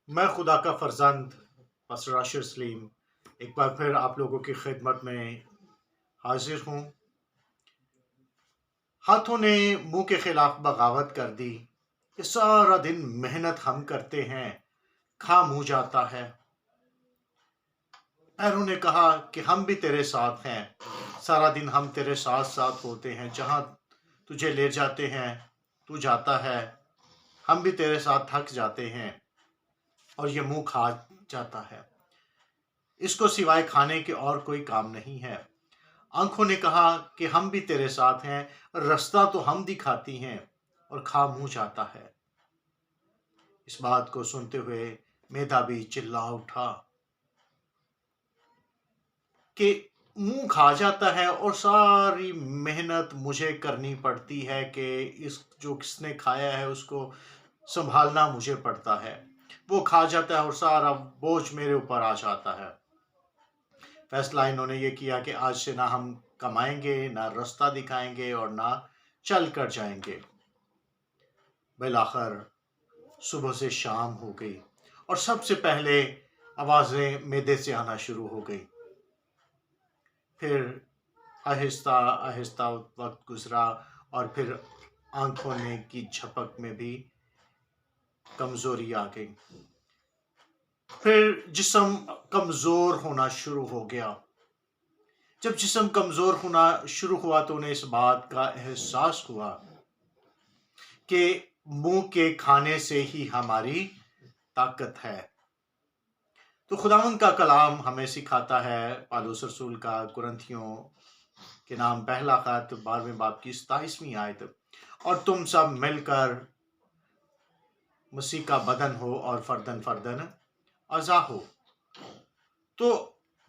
मैं खुदा का फर्जंद पास्टर राशिद सलीम एक बार फिर आप लोगों की खिदमत में हाजिर हूँ। हाथों ने मुंह के खिलाफ बगावत कर दी कि सारा दिन मेहनत हम करते हैं, खा मुँह जाता है। पैरों ने कहा कि हम भी तेरे साथ हैं, सारा दिन हम तेरे साथ साथ होते हैं, जहाँ तुझे ले जाते हैं तू जाता है, हम भी तेरे साथ थक जाते हैं और ये मुंह खा जाता है। इसको सिवाय खाने के और कोई काम नहीं है। आंखों ने कहा कि हम भी तेरे साथ हैं, रास्ता तो हम दिखाती हैं और खा मुंह जाता है। इस बात को सुनते हुए मेधावी चिल्ला उठा कि मुंह खा जाता है और सारी मेहनत मुझे करनी पड़ती है कि इस जो किसने खाया है उसको संभालना मुझे पड़ता है। वो खा जाता है और सारा बोझ मेरे ऊपर आ जाता है। फैसला इन्होंने ये किया कि आज से ना हम कमाएंगे, ना रास्ता दिखाएंगे और ना चल कर जाएंगे। बिलाखिर सुबह से शाम हो गई और सबसे पहले आवाज़ें मैदे से आना शुरू हो गई। फिर आहिस्ता आहिस्ता वक्त गुजरा और फिर आंखों ने की झपक में भी कमजोरी आ गई। फिर जिस्म कमजोर होना शुरू हो गया। जब जिस्म कमजोर होना शुरू हुआ तो उन्हें इस बात का एहसास हुआ कि मुंह के खाने से ही हमारी ताकत है। तो खुदावंद का कलाम हमें सिखाता है, पौलुस रसूल का कुरिन्थियों के नाम पहला खत 12वें बाब की 27वीं आयत, और तुम सब मिलकर मसीह का बदन हो और फर्दन फर्दन अज़ा हो। तो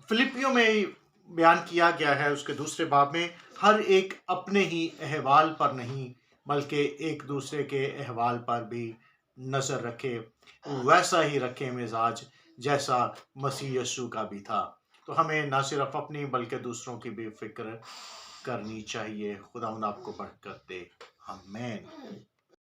फिलिपियों में बयान किया गया है उसके दूसरे बाब में, हर एक अपने ही अहवाल पर नहीं बल्कि एक दूसरे के अहवाल पर भी नजर रखे, वैसा ही रखे मिजाज जैसा मसीह यीशु का भी था। तो हमें न सिर्फ अपनी बल्कि दूसरों की भी फिक्र करनी चाहिए। खुदा आपको बरकत दे। आमीन।